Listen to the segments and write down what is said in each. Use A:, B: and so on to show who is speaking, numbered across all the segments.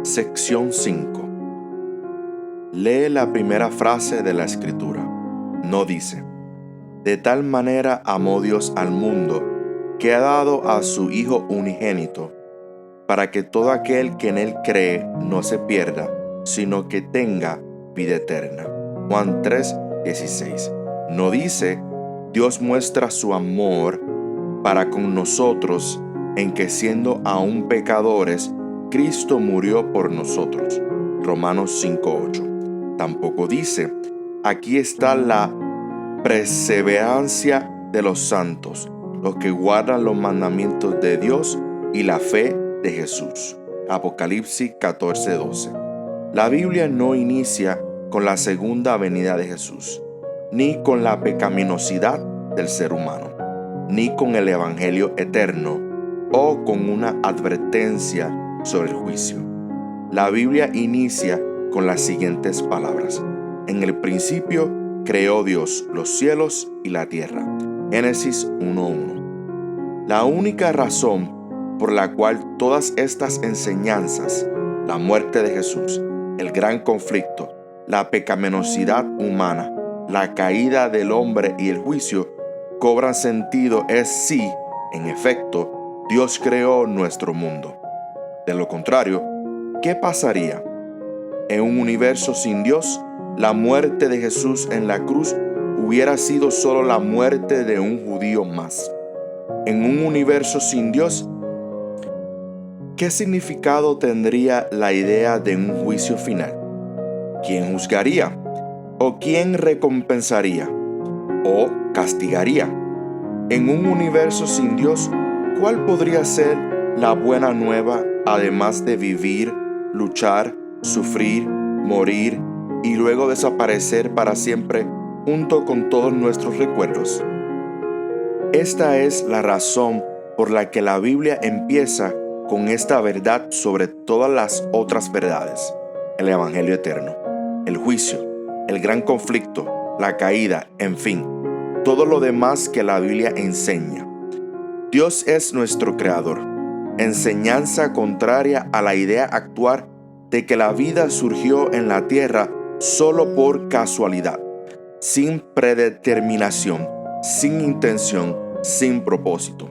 A: Sección 5. Lee la primera frase de la Escritura. No dice: de tal manera amó Dios al mundo, que ha dado a su Hijo unigénito, para que todo aquel que en Él cree no se pierda, sino que tenga vida eterna. Juan 3:16. No dice: Dios muestra su amor para con nosotros en que siendo aún pecadores, Cristo murió por nosotros. Romanos 5:8. Tampoco dice: aquí está la perseverancia de los santos, los que guardan los mandamientos de Dios y la fe de Jesús. Apocalipsis 14:12. La Biblia no inicia con la segunda venida de Jesús, ni con la pecaminosidad del ser humano, ni con el Evangelio eterno o con una advertencia sobre el juicio. La Biblia inicia con las siguientes palabras: en el principio creó Dios los cielos y la tierra. Génesis 1:1. La única razón por la cual todas estas enseñanzas, la muerte de Jesús, el gran conflicto, la pecaminosidad humana, la caída del hombre y el juicio cobran sentido es si, en efecto, Dios creó nuestro mundo. De lo contrario, ¿qué pasaría? En un universo sin Dios, la muerte de Jesús en la cruz hubiera sido solo la muerte de un judío más. En un universo sin Dios, ¿qué significado tendría la idea de un juicio final? ¿Quién juzgaría? ¿O quién recompensaría? ¿O castigaría? En un universo sin Dios, ¿cuál podría ser la buena nueva además de vivir, luchar, sufrir, morir y luego desaparecer para siempre junto con todos nuestros recuerdos? Esta es la razón por la que la Biblia empieza con esta verdad sobre todas las otras verdades: el Evangelio eterno, el juicio, el gran conflicto, la caída, en fin, todo lo demás que la Biblia enseña. Dios es nuestro creador, enseñanza contraria a la idea actual de que la vida surgió en la tierra solo por casualidad, sin predeterminación, sin intención, sin propósito.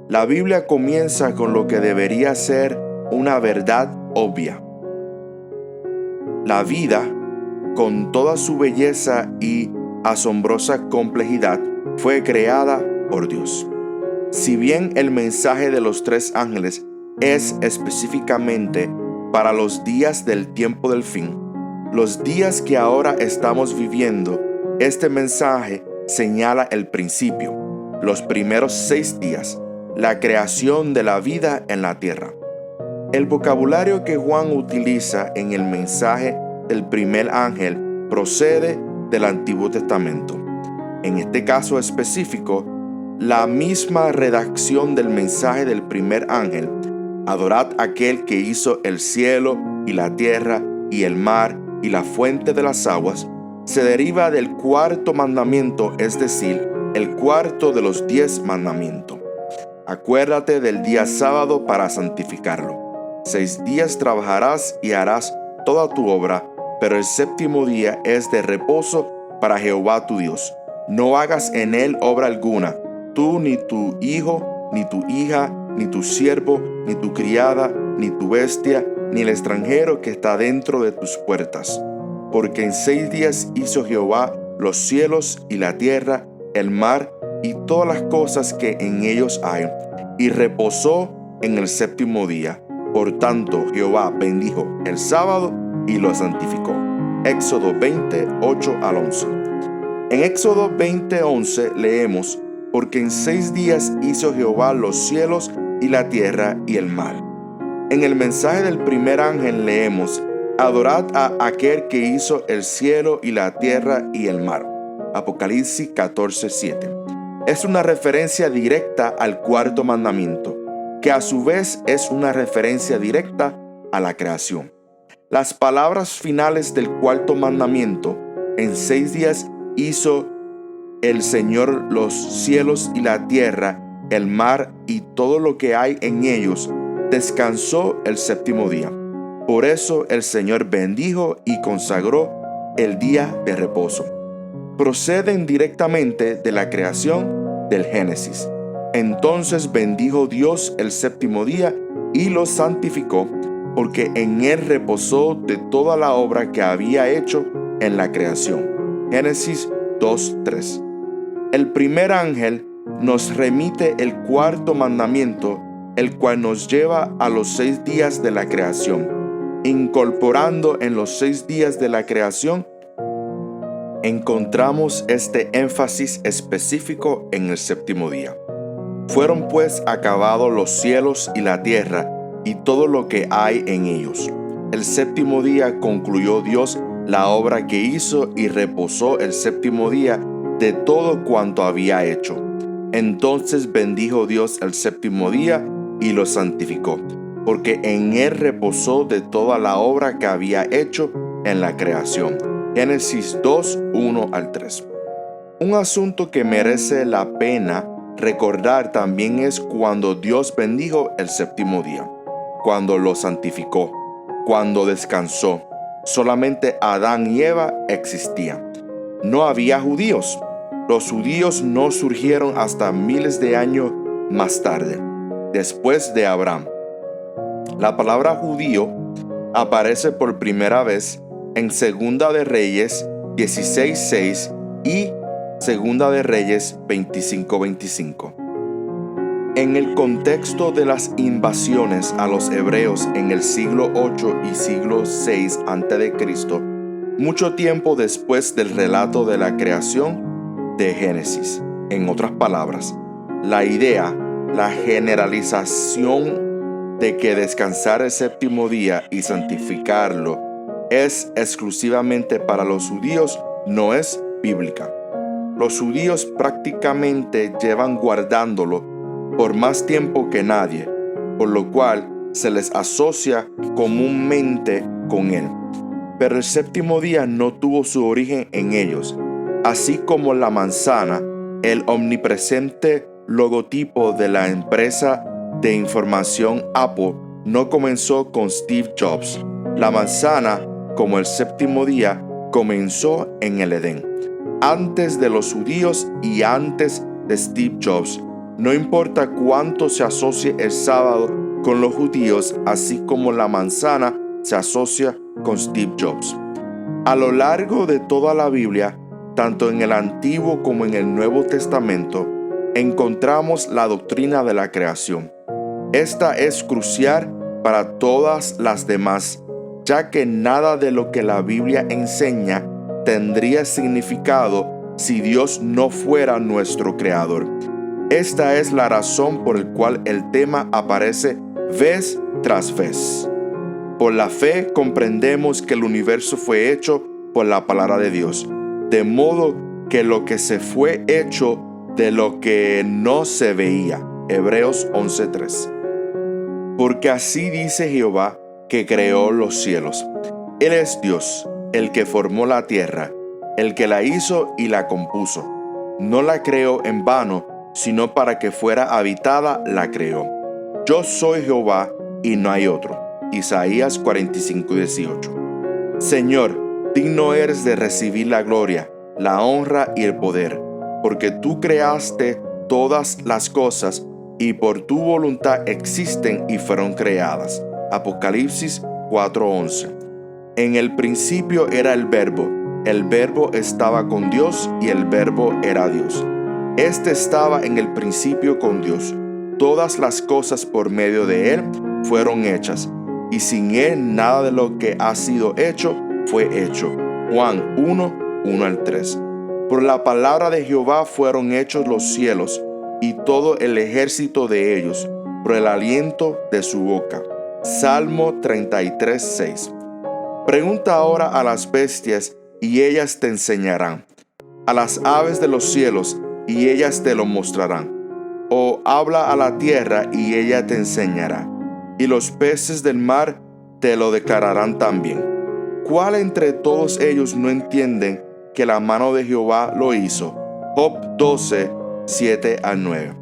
A: La Biblia comienza con lo que debería ser una verdad obvia. La vida, con toda su belleza y asombrosa complejidad, fue creada por Dios. Si bien el mensaje de los tres ángeles es específicamente para los días del tiempo del fin, los días que ahora estamos viviendo, este mensaje señala el principio, los primeros 6 días, la creación de la vida en la tierra. El vocabulario que Juan utiliza en el mensaje del primer ángel procede del Antiguo Testamento. En este caso específico, la misma redacción del mensaje del primer ángel, adorad a aquel que hizo el cielo y la tierra y el mar y la fuente de las aguas, se deriva del cuarto mandamiento, es decir, el cuarto de los 10 mandamientos. Acuérdate del día sábado para santificarlo. 6 días trabajarás y harás toda tu obra, pero el séptimo día es de reposo para Jehová tu Dios. No hagas en él obra alguna, tú ni tu hijo, ni tu hija, ni tu siervo, ni tu criada, ni tu bestia, ni el extranjero que está dentro de tus puertas. Porque en 6 días hizo Jehová los cielos y la tierra, el mar y todas las cosas que en ellos hay, y reposó en el séptimo día. Por tanto, Jehová bendijo el sábado y lo santificó. Éxodo 20:8-11. En Éxodo 20:11 leemos: porque en 6 días hizo Jehová los cielos y la tierra y el mar. En el mensaje del primer ángel leemos: adorad a aquel que hizo el cielo y la tierra y el mar. Apocalipsis 14:7. Es una referencia directa al cuarto mandamiento, que a su vez es una referencia directa a la creación. Las palabras finales del cuarto mandamiento: en 6 días hizo el Señor los cielos y la tierra, el mar y todo lo que hay en ellos, descansó el séptimo día. Por eso el Señor bendijo y consagró el día de reposo. Proceden directamente de la creación del Génesis. Entonces bendijo Dios el séptimo día y lo santificó, porque en él reposó de toda la obra que había hecho en la creación. Génesis 2:3. El primer ángel nos remite el cuarto mandamiento, el cual nos lleva a los 6 días de la creación, incorporando en los 6 días de la creación. Encontramos este énfasis específico en el séptimo día. Fueron pues acabados los cielos y la tierra y todo lo que hay en ellos. El séptimo día concluyó Dios la obra que hizo y reposó el séptimo día de todo cuanto había hecho. Entonces bendijo Dios el séptimo día y lo santificó, porque en él reposó de toda la obra que había hecho en la creación. Génesis 2:1-3. Un asunto que merece la pena recordar también es cuando Dios bendijo el séptimo día, cuando lo santificó, cuando descansó. Solamente Adán y Eva existían. No había judíos. Los judíos no surgieron hasta miles de años más tarde, después de Abraham. La palabra judío aparece por primera vez en Segunda de Reyes 16:6 y Segunda de Reyes 25:25. En el contexto de las invasiones a los hebreos en el siglo 8 y siglo 6 a.C., mucho tiempo después del relato de la creación de Génesis. En otras palabras, la idea, la generalización de que descansar el séptimo día y santificarlo es exclusivamente para los judíos no es bíblica. Los judíos prácticamente llevan guardándolo por más tiempo que nadie, por lo cual se les asocia comúnmente con él. Pero el séptimo día no tuvo su origen en ellos, así como la manzana, el omnipresente logotipo de la empresa de información Apple, no comenzó con Steve Jobs. La manzana, como el séptimo día, comenzó en el Edén, antes de los judíos y antes de Steve Jobs. No importa cuánto se asocie el sábado con los judíos, así como la manzana se asocia con Steve Jobs. A lo largo de toda la Biblia, tanto en el Antiguo como en el Nuevo Testamento, encontramos la doctrina de la creación. Esta es crucial para todas las demás, ya que nada de lo que la Biblia enseña tendría significado si Dios no fuera nuestro creador. Esta es la razón por la cual el tema aparece vez tras vez. Por la fe comprendemos que el universo fue hecho por la palabra de Dios, de modo que lo que se fue hecho de lo que no se veía. Hebreos 11:3. Porque así dice Jehová, que creó los cielos. Él es Dios, el que formó la tierra, el que la hizo y la compuso. No la creó en vano, sino para que fuera habitada la creó. Yo soy Jehová y no hay otro. Isaías 45:18. Señor, digno eres de recibir la gloria, la honra y el poder, porque tú creaste todas las cosas y por tu voluntad existen y fueron creadas. Apocalipsis 4:11. En el principio era el Verbo estaba con Dios y el Verbo era Dios. Este estaba en el principio con Dios. Todas las cosas por medio de él fueron hechas, y sin él nada de lo que ha sido hecho fue hecho. Juan 1:1-3. Por la palabra de Jehová fueron hechos los cielos, y todo el ejército de ellos, por el aliento de su boca. Salmo 33:6. Pregunta ahora a las bestias, y ellas te enseñarán. A las aves de los cielos, y ellas te lo mostrarán. O habla a la tierra, y ella te enseñará. Y los peces del mar te lo declararán también. ¿Cuál entre todos ellos no entienden que la mano de Jehová lo hizo? Job 12:7-9.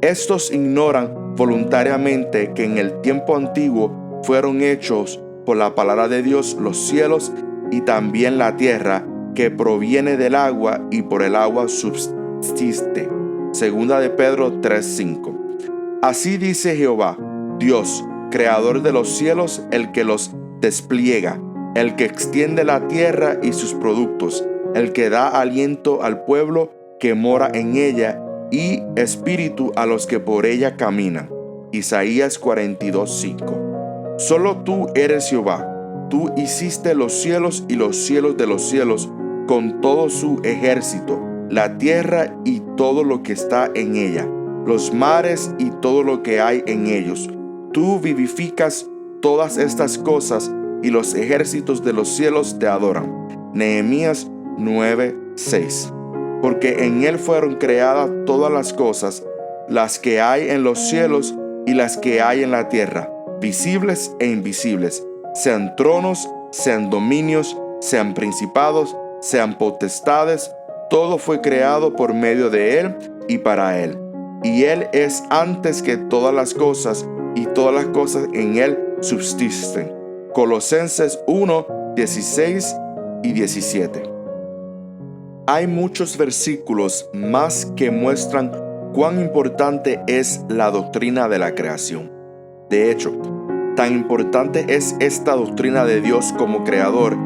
A: Estos ignoran voluntariamente que en el tiempo antiguo fueron hechos por la palabra de Dios los cielos y también la tierra, que proviene del agua y por el agua subsiste. Segunda de Pedro 3:5. Así dice Jehová, Dios, creador de los cielos, el que los despliega, el que extiende la tierra y sus productos, el que da aliento al pueblo que mora en ella y espíritu a los que por ella caminan. Isaías 42:5. Solo tú eres Jehová. Tú hiciste los cielos y los cielos de los cielos con todo su ejército, la tierra y todo lo que está en ella, los mares y todo lo que hay en ellos. Tú vivificas todas estas cosas y los ejércitos de los cielos te adoran. Nehemías 9:6. Porque en él fueron creadas todas las cosas, las que hay en los cielos y las que hay en la tierra, visibles e invisibles, sean tronos, sean dominios, sean principados, sean potestades, todo fue creado por medio de él y para él. Y él es antes que todas las cosas, y todas las cosas en él subsisten. Colosenses 1:16 y 17. Hay muchos versículos más que muestran cuán importante es la doctrina de la creación. De hecho, tan importante es esta doctrina de Dios como creador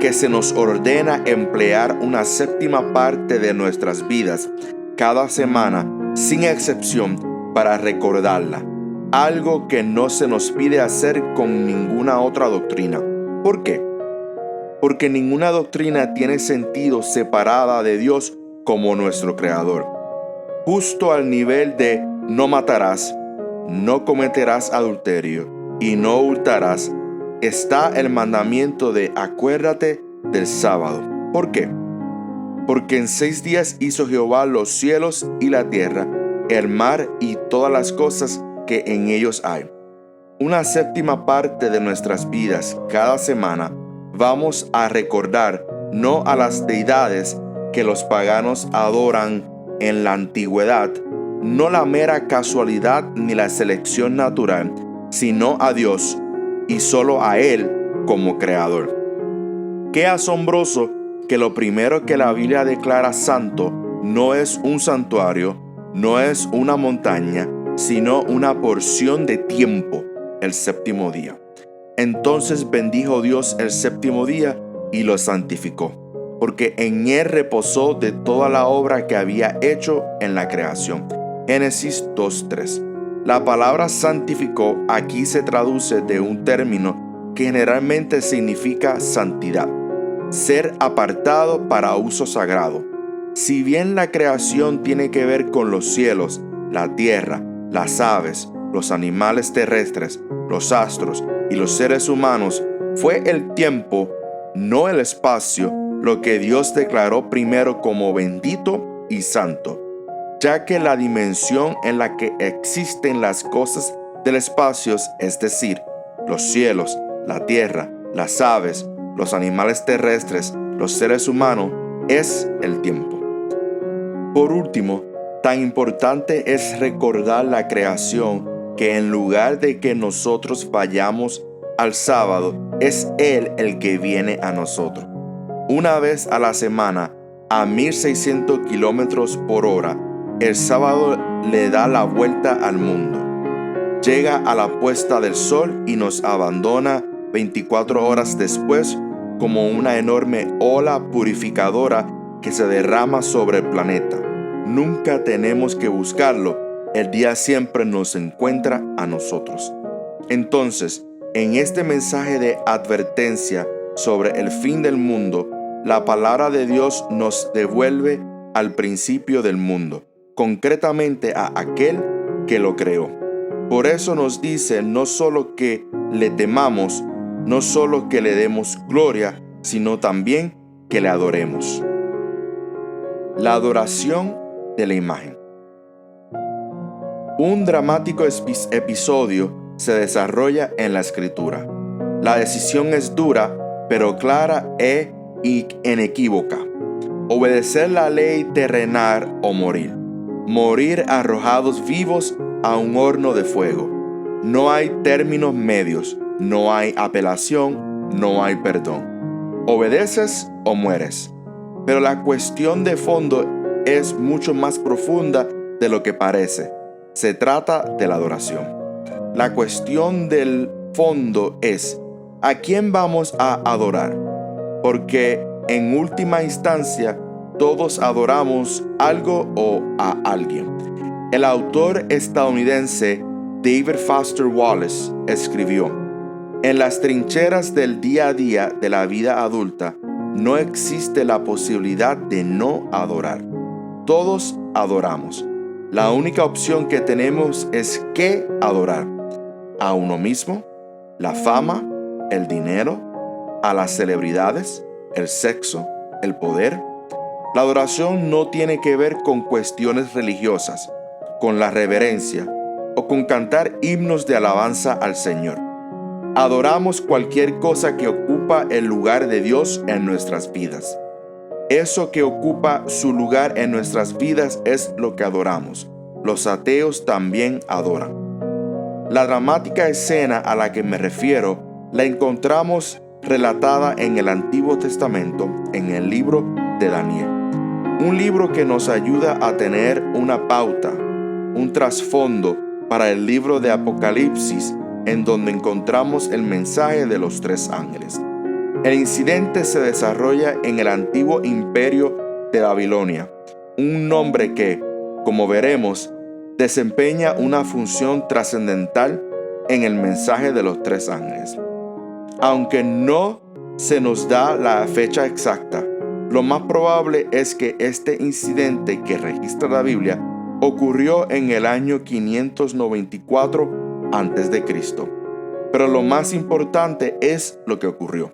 A: que se nos ordena emplear una séptima parte de nuestras vidas cada semana, sin excepción, para recordarla, algo que no se nos pide hacer con ninguna otra doctrina. ¿Por qué? Porque ninguna doctrina tiene sentido separada de Dios como nuestro creador. Justo al nivel de no matarás, no cometerás adulterio y no hurtarás, está el mandamiento de acuérdate del sábado. ¿Por qué? Porque en 6 días hizo Jehová los cielos y la tierra, el mar y todas las cosas que en ellos hay. Una séptima parte de nuestras vidas cada semana vamos a recordar no a las deidades que los paganos adoran en la antigüedad, no la mera casualidad ni la selección natural, sino a Dios y solo a Él como creador. Qué asombroso que lo primero que la Biblia declara santo no es un santuario, no es una montaña, sino una porción de tiempo, el séptimo día. Entonces bendijo Dios el séptimo día y lo santificó, porque en él reposó de toda la obra que había hecho en la creación. Génesis 2:3. La palabra santificó aquí se traduce de un término que generalmente significa santidad, ser apartado para uso sagrado. Si bien la creación tiene que ver con los cielos, la tierra, las aves, los animales terrestres, los astros y los seres humanos, fue el tiempo, no el espacio, lo que Dios declaró primero como bendito y santo, ya que la dimensión en la que existen las cosas del espacio, es decir, los cielos, la tierra, las aves, los animales terrestres, los seres humanos, es el tiempo. Por último, tan importante es recordar la creación que en lugar de que nosotros vayamos al sábado, es Él el que viene a nosotros. Una vez a la semana, a 1600 kilómetros por hora, el sábado le da la vuelta al mundo. Llega a la puesta del sol y nos abandona 24 horas después como una enorme ola purificadora que se derrama sobre el planeta. Nunca tenemos que buscarlo, el día siempre nos encuentra a nosotros. Entonces, en este mensaje de advertencia sobre el fin del mundo, la palabra de Dios nos devuelve al principio del mundo, concretamente a aquel que lo creó. Por eso nos dice no solo que le temamos, no solo que le demos gloria, sino también que le adoremos. La adoración de la imagen. Un dramático episodio se desarrolla en la Escritura. La decisión es dura, pero clara e inequívoca. Obedecer la ley terrenal o morir. Morir arrojados vivos a un horno de fuego. No hay términos medios. no hay apelación, no hay perdón. Obedeces o mueres. Pero la cuestión de fondo es mucho más profunda de lo que parece. Se trata de la adoración. La cuestión del fondo es: ¿a quién vamos a adorar? Porque en última instancia todos adoramos algo o a alguien. El autor estadounidense David Foster Wallace escribió: en las trincheras del día a día de la vida adulta no existe la posibilidad de no adorar. Todos adoramos. La única opción que tenemos es qué adorar: a uno mismo, la fama, el dinero, a las celebridades, el sexo, el poder. La adoración no tiene que ver con cuestiones religiosas, con la reverencia o con cantar himnos de alabanza al Señor. Adoramos cualquier cosa que ocupa el lugar de Dios en nuestras vidas. Eso que ocupa su lugar en nuestras vidas es lo que adoramos. Los ateos también adoran. La dramática escena a la que me refiero la encontramos relatada en el Antiguo Testamento, en el libro de Daniel. Un libro que nos ayuda a tener una pauta, un trasfondo para el libro de Apocalipsis, en donde encontramos el mensaje de los tres ángeles. El incidente se desarrolla en el antiguo imperio de Babilonia, un nombre que, como veremos, desempeña una función trascendental en el mensaje de los tres ángeles. Aunque no se nos da la fecha exacta, lo más probable es que este incidente que registra la Biblia ocurrió en el año 594 a.C. Pero lo más importante es lo que ocurrió.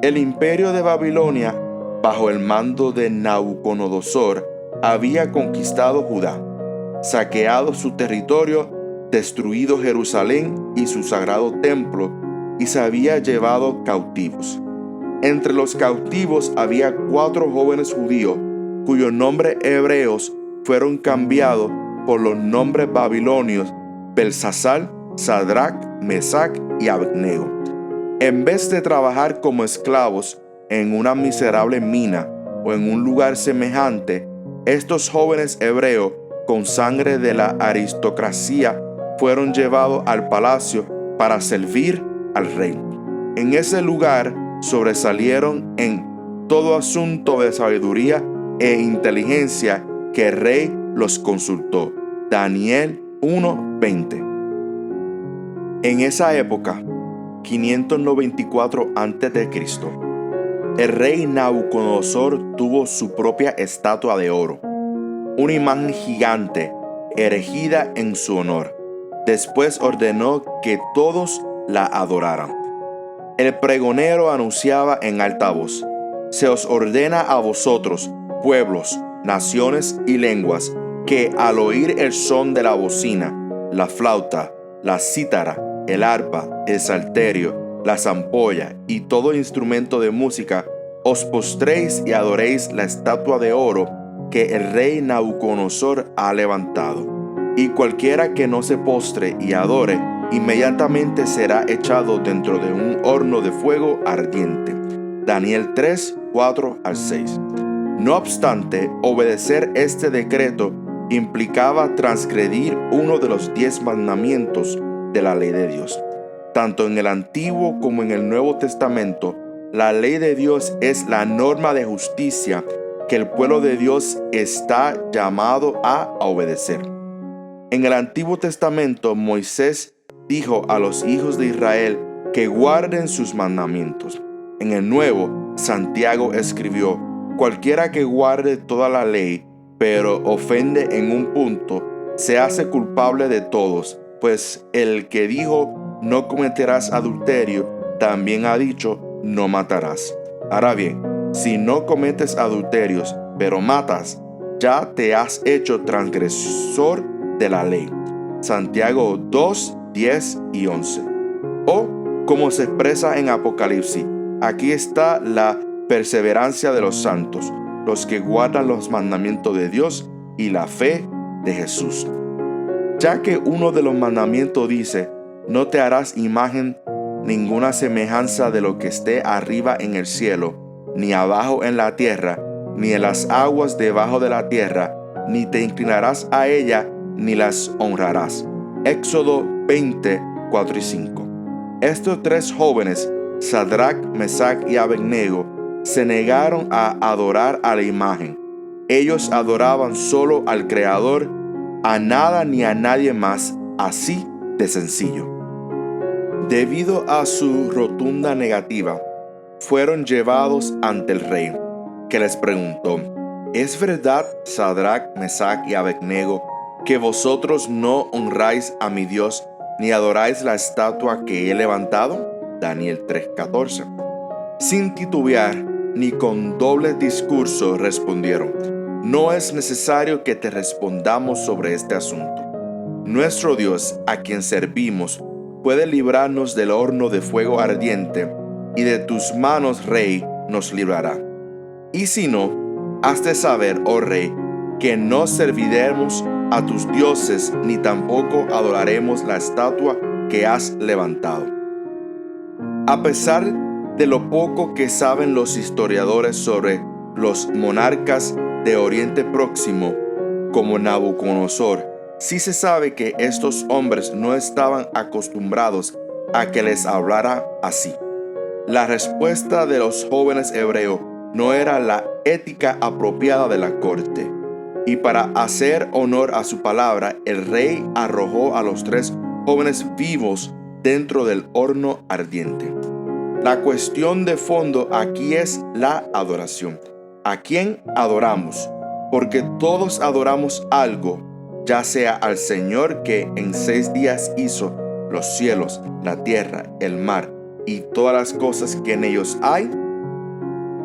A: El imperio de Babilonia, bajo el mando de Nabucodonosor, había conquistado Judá, saqueado su territorio, destruido Jerusalén y su sagrado templo, y se había llevado cautivos. Entre los cautivos había 4 jóvenes judíos cuyos nombres hebreos fueron cambiados por los nombres babilonios Belsasar, Sadrach, Mesac y Abednego. En vez de trabajar como esclavos en una miserable mina o en un lugar semejante, estos jóvenes hebreos con sangre de la aristocracia fueron llevados al palacio para servir al rey. En ese lugar sobresalieron en todo asunto de sabiduría e inteligencia que el rey los consultó. Daniel 1:20. En esa época, 594 a.C., el rey Nabucodonosor tuvo su propia estatua de oro, una imagen gigante erigida en su honor. Después ordenó que todos la adoraran. El pregonero anunciaba en alta voz: se os ordena a vosotros, pueblos, naciones y lenguas, que al oír el son de la bocina, la flauta, la cítara, el arpa, el salterio, la zampolla y todo instrumento de música, os postréis y adoréis la estatua de oro que el rey Nabucodonosor ha levantado. Y cualquiera que no se postre y adore, inmediatamente será echado dentro de un horno de fuego ardiente. Daniel 3, 4-6. No obstante, obedecer este decreto implicaba transgredir uno de los 10 mandamientos de la ley de Dios. Tanto en el Antiguo como en el Nuevo Testamento, la ley de Dios es la norma de justicia que el pueblo de Dios está llamado a obedecer. En el Antiguo Testamento, Moisés dijo a los hijos de Israel que guarden sus mandamientos. En el Nuevo, Santiago escribió: cualquiera que guarde toda la ley, pero ofende en un punto, se hace culpable de todos, pues el que dijo no cometerás adulterio, también ha dicho no matarás. Ahora bien, si no cometes adulterios, pero matas, ya te has hecho transgresor de la ley. Santiago 2, 10 y 11. O, como se expresa en Apocalipsis, aquí está la perseverancia de los santos, los que guardan los mandamientos de Dios y la fe de Jesús. Ya que uno de los mandamientos dice: no te harás imagen ninguna semejanza de lo que esté arriba en el cielo, ni abajo en la tierra, ni en las aguas debajo de la tierra, ni te inclinarás a ella, ni las honrarás. Éxodo 20, 4 y 5. Estos tres jóvenes, Sadrac, Mesac y Abednego, se negaron a adorar a la imagen. Ellos adoraban solo al Creador, a nada ni a nadie más, así de sencillo. Debido a su rotunda negativa, fueron llevados ante el rey, que les preguntó: ¿Es verdad, Sadrac, Mesac y Abednego, que vosotros no honráis a mi Dios ni adoráis la estatua que he levantado? Daniel 3:14. Sin titubear ni con doble discurso respondieron: no es necesario que te respondamos sobre este asunto. Nuestro Dios, a quien servimos, puede librarnos del horno de fuego ardiente, y de tus manos, rey, nos librará. Y si no, has de saber, oh rey, que no serviremos a tus dioses, ni tampoco adoraremos la estatua que has levantado. A pesar de lo poco que saben los historiadores sobre los monarcas de Oriente Próximo, como Nabucodonosor, sí se sabe que estos hombres no estaban acostumbrados a que les hablara así. La respuesta de los jóvenes hebreos no era la ética apropiada de la corte, y para hacer honor a su palabra, el rey arrojó a los tres jóvenes vivos dentro del horno ardiente. La cuestión de fondo aquí es la adoración. ¿A quién adoramos? Porque todos adoramos algo, ya sea al Señor que en 6 días hizo los cielos, la tierra, el mar y todas las cosas que en ellos hay,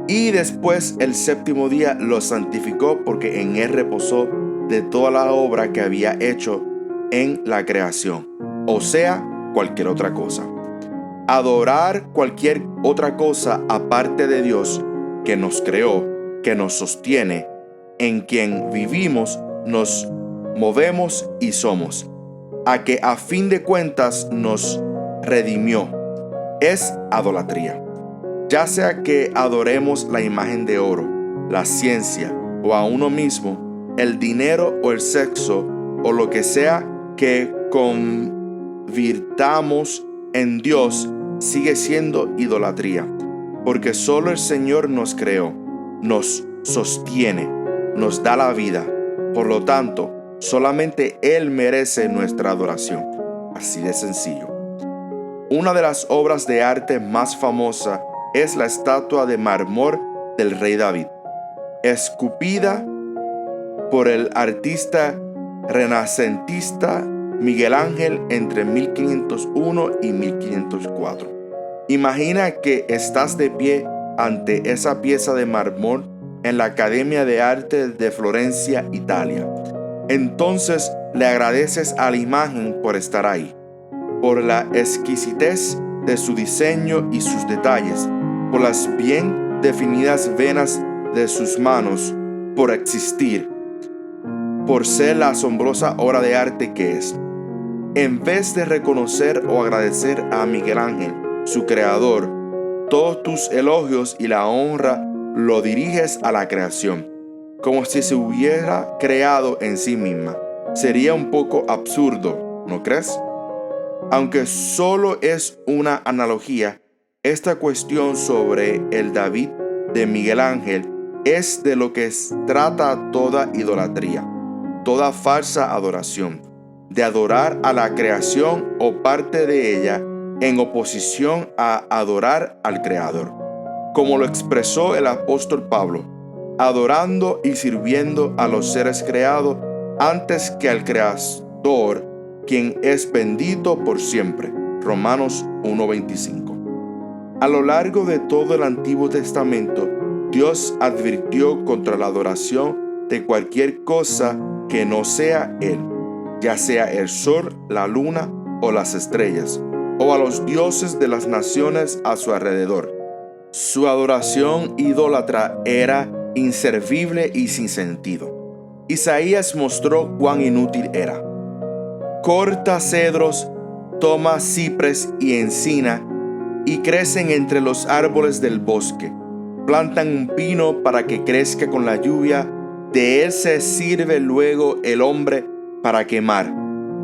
A: y después el séptimo día lo santificó porque en él reposó de toda la obra que había hecho en la creación, o sea, cualquier otra cosa. Adorar cualquier otra cosa aparte de Dios que nos creó, que nos sostiene, en quien vivimos, nos movemos y somos, a que a fin de cuentas nos redimió, es idolatría. Ya sea que adoremos la imagen de oro, la ciencia o a uno mismo, el dinero o el sexo o lo que sea que convirtamos en Dios, sigue siendo idolatría, porque solo el Señor nos creó, nos sostiene, nos da la vida. Por lo tanto, solamente Él merece nuestra adoración. Así de sencillo. Una de las obras de arte más famosas es la estatua de mármol del rey David, esculpida por el artista renacentista Miguel Ángel entre 1501 y 1504. Imagina que estás de pie ante esa pieza de mármol en la Academia de Arte de Florencia, Italia. Entonces le agradeces a la imagen por estar ahí, por la exquisitez de su diseño y sus detalles, por las bien definidas venas de sus manos, por existir, por ser la asombrosa obra de arte que es. En vez de reconocer o agradecer a Miguel Ángel, su creador, todos tus elogios y la honra lo diriges a la creación, como si se hubiera creado en sí misma. Sería un poco absurdo, ¿no crees? Aunque solo es una analogía, esta cuestión sobre el David de Miguel Ángel es de lo que trata toda idolatría, toda falsa adoración, de adorar a la creación o parte de ella en oposición a adorar al Creador. Como lo expresó el apóstol Pablo, adorando y sirviendo a los seres creados antes que al Creador, quien es bendito por siempre. Romanos 1:25. A lo largo de todo el Antiguo Testamento, Dios advirtió contra la adoración de cualquier cosa que no sea Él, ya sea el sol, la luna o las estrellas, o a los dioses de las naciones a su alrededor. Su adoración idólatra era inservible y sin sentido. Isaías mostró cuán inútil era. Corta cedros, toma cipres y encina y crecen entre los árboles del bosque. Plantan un pino para que crezca con la lluvia. De él se sirve luego el hombre para quemar.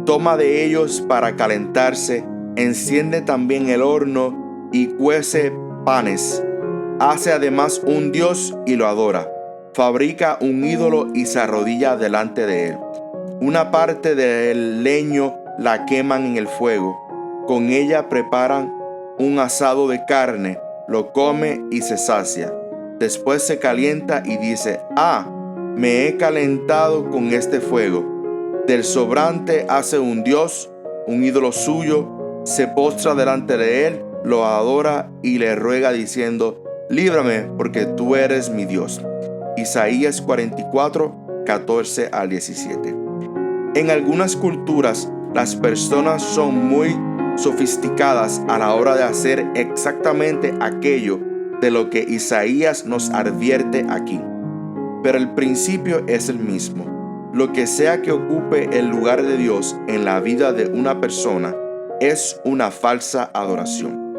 A: Toma de ellos para calentarse. Enciende también el horno y cuece panes. Hace además un dios y lo adora. Fabrica un ídolo y se arrodilla delante de él. Una parte del leño la queman en el fuego. Con ella preparan un asado de carne, lo come y se sacia. Después se calienta y dice: me he calentado con este fuego. Del sobrante hace un dios, un ídolo suyo, se postra delante de él, lo adora y le ruega diciendo: líbrame, porque tú eres mi Dios. Isaías 44, 14 al 17. En algunas culturas, las personas son muy sofisticadas a la hora de hacer exactamente aquello de lo que Isaías nos advierte aquí. Pero el principio es el mismo. Lo que sea que ocupe el lugar de Dios en la vida de una persona es una falsa adoración.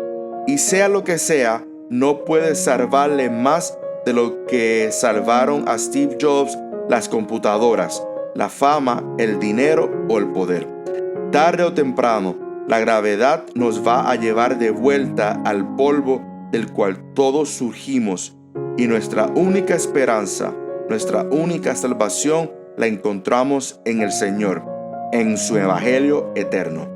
A: Y sea lo que sea, no puede salvarle más de lo que salvaron a Steve Jobs las computadoras, la fama, el dinero o el poder. Tarde o temprano, la gravedad nos va a llevar de vuelta al polvo del cual todos surgimos, y nuestra única esperanza, nuestra única salvación la encontramos en el Señor, en su Evangelio eterno.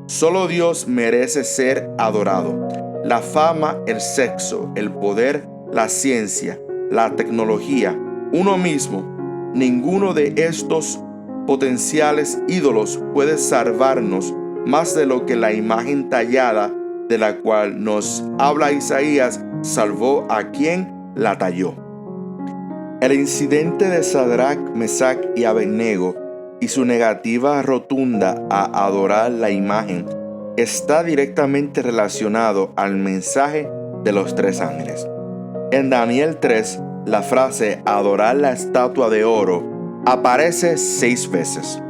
A: Solo Dios merece ser adorado. La fama, el sexo, el poder, la ciencia, la tecnología, uno mismo, ninguno de estos potenciales ídolos puede salvarnos más de lo que la imagen tallada de la cual nos habla Isaías salvó a quien la talló. El incidente de Sadrach, Mesach y Abednego y su negativa rotunda a adorar la imagen está directamente relacionado al mensaje de los tres ángeles. En Daniel 3, la frase adorar la estatua de oro aparece 6 veces.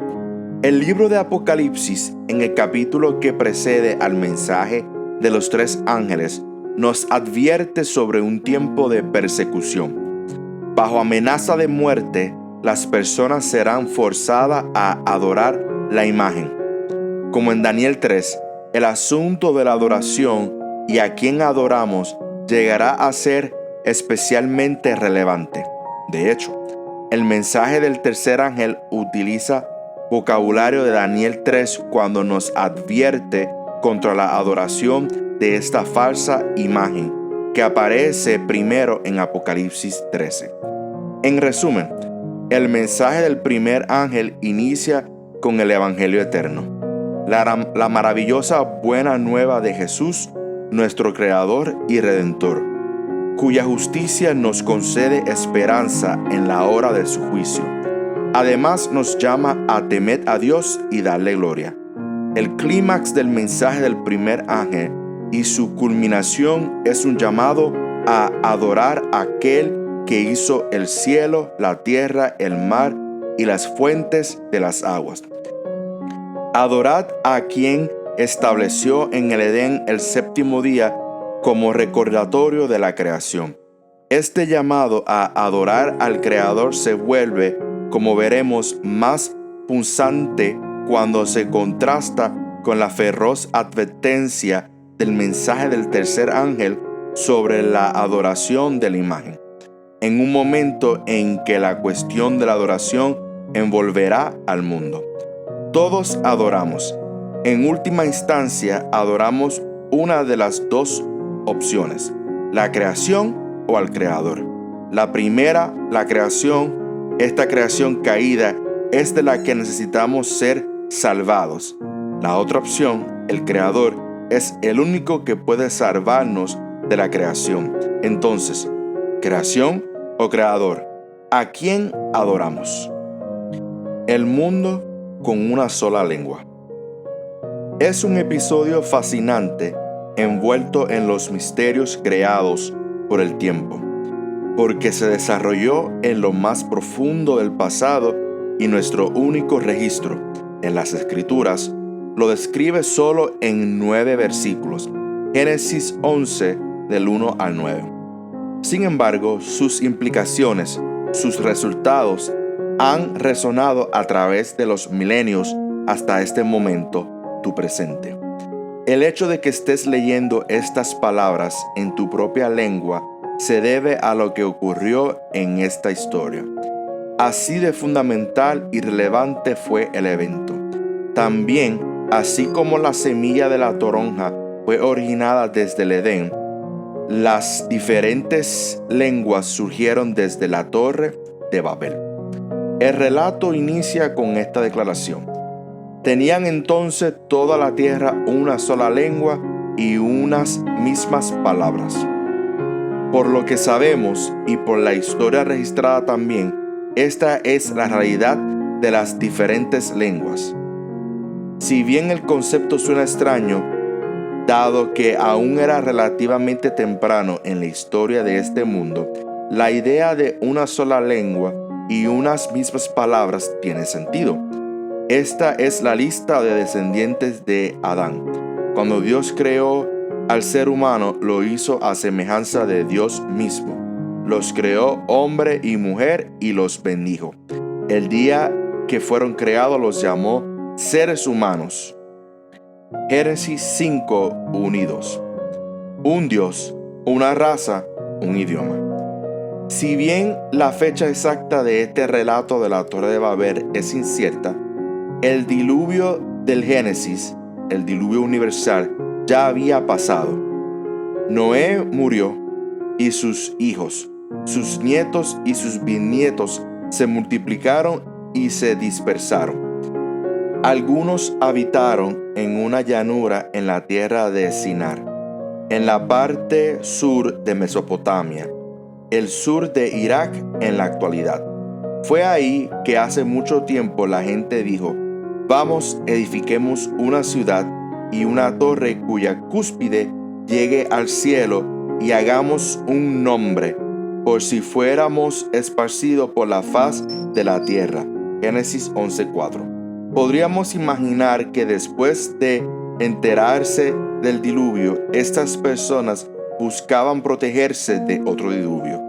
A: El libro de Apocalipsis, en el capítulo que precede al mensaje de los tres ángeles, nos advierte sobre un tiempo de persecución. Bajo amenaza de muerte, las personas serán forzadas a adorar la imagen. Como en Daniel 3, el asunto de la adoración y a quién adoramos llegará a ser especialmente relevante. De hecho, el mensaje del tercer ángel utiliza vocabulario de Daniel 3 cuando nos advierte contra la adoración de esta falsa imagen que aparece primero en Apocalipsis 13. En resumen, el mensaje del primer ángel inicia con el Evangelio eterno, la maravillosa buena nueva de Jesús, nuestro Creador y Redentor, cuya justicia nos concede esperanza en la hora de su juicio. Además nos llama a temer a Dios y darle gloria. El clímax del mensaje del primer ángel y su culminación es un llamado a adorar a aquel que hizo el cielo, la tierra, el mar y las fuentes de las aguas. Adorad a quien estableció en el Edén el séptimo día como recordatorio de la creación. Este llamado a adorar al Creador se vuelve, como veremos, más punzante cuando se contrasta con la feroz advertencia del mensaje del tercer ángel sobre la adoración de la imagen, en un momento en que la cuestión de la adoración envolverá al mundo. Todos adoramos. En última instancia, adoramos una de las dos opciones, la creación o al Creador. La primera, la creación, esta creación caída, es de la que necesitamos ser salvados. La otra opción, el Creador, es el único que puede salvarnos de la creación. Entonces, ¿creación o Creador? ¿A quién adoramos? El mundo con una sola lengua. Es un episodio fascinante envuelto en los misterios creados por el tiempo, porque se desarrolló en lo más profundo del pasado y nuestro único registro en las Escrituras lo describe solo en 9 versículos. Génesis 11 del 1 al 9. Sin embargo, sus implicaciones, sus resultados, han resonado a través de los milenios hasta este momento, tu presente. El hecho de que estés leyendo estas palabras en tu propia lengua se debe a lo que ocurrió en esta historia. Así de fundamental y relevante fue el evento. También, así como la semilla de la toronja fue originada desde el Edén, las diferentes lenguas surgieron desde la Torre de Babel. El relato inicia con esta declaración. Tenían entonces toda la tierra una sola lengua y unas mismas palabras. Por lo que sabemos y por la historia registrada también, esta es la realidad de las diferentes lenguas. Si bien el concepto suena extraño, dado que aún era relativamente temprano en la historia de este mundo, la idea de una sola lengua y unas mismas palabras tiene sentido. Esta es la lista de descendientes de Adán. Cuando Dios creó al ser humano, lo hizo a semejanza de Dios mismo. Los creó hombre y mujer y los bendijo. El día que fueron creados los llamó seres humanos. Génesis 5, 1 y 2. Un Dios, una raza, un idioma. Si bien la fecha exacta de este relato de la Torre de Babel es incierta, el diluvio del Génesis, el diluvio universal, ya había pasado. Noé murió y sus hijos, sus nietos y sus bisnietos se multiplicaron y se dispersaron. Algunos habitaron en una llanura en la tierra de Sinar, en la parte sur de Mesopotamia, el sur de Irak en la actualidad. Fue ahí que hace mucho tiempo la gente dijo, vamos, edifiquemos una ciudad y una torre cuya cúspide llegue al cielo y hagamos un nombre, por si fuéramos esparcidos por la faz de la tierra. Génesis 11:4. Podríamos imaginar que después de enterarse del diluvio, estas personas buscaban protegerse de otro diluvio.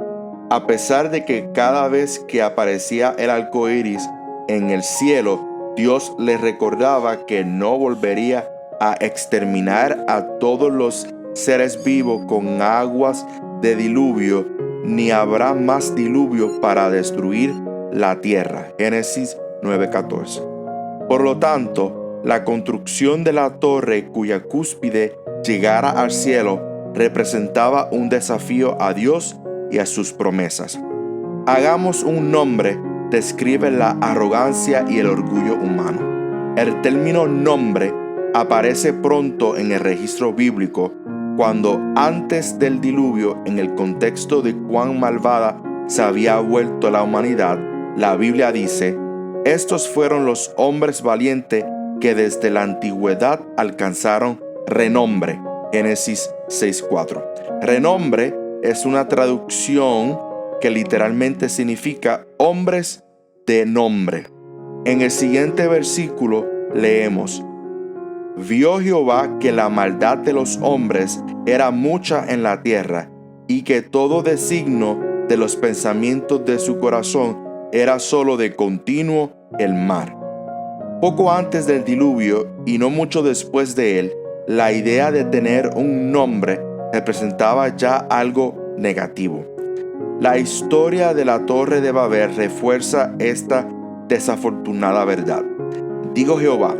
A: A pesar de que cada vez que aparecía el arco iris en el cielo, Dios les recordaba que no volvería a exterminar a todos los seres vivos con aguas de diluvio, ni habrá más diluvio para destruir la tierra. Génesis 9:14. Por lo tanto, la construcción de la torre cuya cúspide llegara al cielo representaba un desafío a Dios y a sus promesas. Hagamos un nombre describe la arrogancia y el orgullo humano. El término nombre aparece pronto en el registro bíblico cuando antes del diluvio, en el contexto de cuán malvada se había vuelto la humanidad, la Biblia dice, estos fueron los hombres valientes que desde la antigüedad alcanzaron renombre. Génesis 6:4. Renombre es una traducción que literalmente significa hombres de nombre. En el siguiente versículo leemos, vio Jehová que la maldad de los hombres era mucha en la tierra, y que todo designio de los pensamientos de su corazón era solo de continuo el mar. Poco antes del diluvio, y no mucho después de él, la idea de tener un nombre representaba ya algo negativo. La historia de la Torre de Babel refuerza esta desafortunada verdad. Dijo Jehová,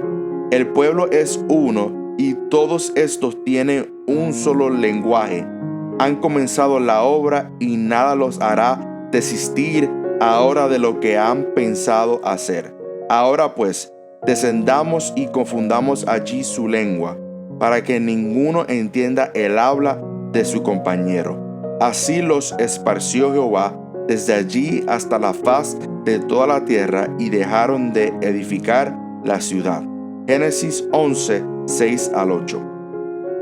A: el pueblo es uno y todos estos tienen un solo lenguaje. Han comenzado la obra y nada los hará desistir ahora de lo que han pensado hacer. Ahora pues, descendamos y confundamos allí su lengua, para que ninguno entienda el habla de su compañero. Así los esparció Jehová desde allí hasta la faz de toda la tierra y dejaron de edificar la ciudad. Génesis 11, 6 al 8.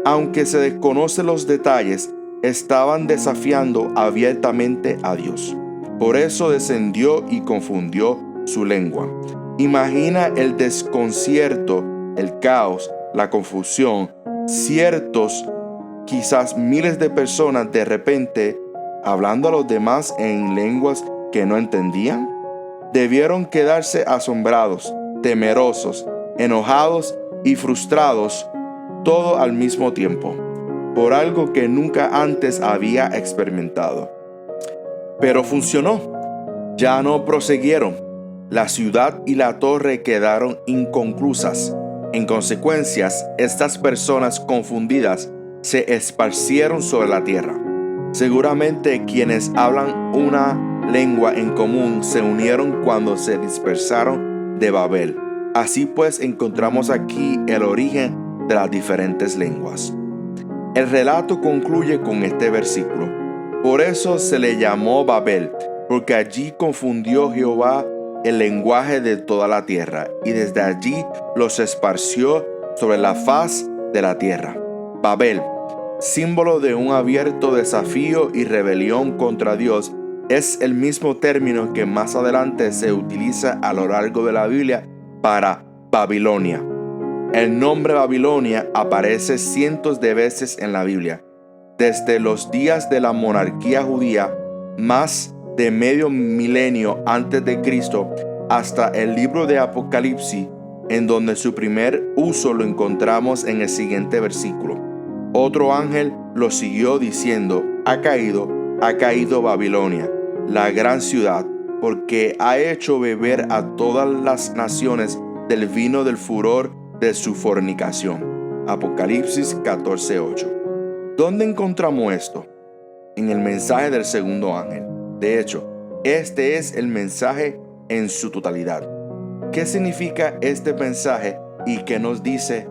A: Aunque se desconocen los detalles, estaban desafiando abiertamente a Dios. Por eso descendió y confundió su lengua. Imagina el desconcierto, el caos, la confusión. Ciertos quizás miles de personas de repente hablando a los demás en lenguas que no entendían? Debieron quedarse asombrados, temerosos, enojados y frustrados, todo al mismo tiempo, por algo que nunca antes había experimentado. Pero funcionó. Ya no proseguieron. La ciudad y la torre quedaron inconclusas. En consecuencia, estas personas confundidas se esparcieron sobre la tierra. Seguramente quienes hablan una lengua en común se unieron cuando se dispersaron de Babel. Así pues encontramos aquí el origen de las diferentes lenguas. El relato concluye con este versículo. Por eso se le llamó Babel, porque allí confundió Jehová el lenguaje de toda la tierra, y desde allí los esparció sobre la faz de la tierra. Babel, símbolo de un abierto desafío y rebelión contra Dios, es el mismo término que más adelante se utiliza a lo largo de la Biblia para Babilonia. El nombre Babilonia aparece cientos de veces en la Biblia. Desde los días de la monarquía judía, más de medio milenio antes de Cristo, hasta el libro de Apocalipsis, en donde su primer uso lo encontramos en el siguiente versículo. Otro ángel lo siguió diciendo: ha caído Babilonia, la gran ciudad, porque ha hecho beber a todas las naciones del vino del furor de su fornicación. Apocalipsis 14:8. ¿Dónde encontramos esto? En el mensaje del segundo ángel. De hecho, este es el mensaje en su totalidad. ¿Qué significa este mensaje y qué nos dice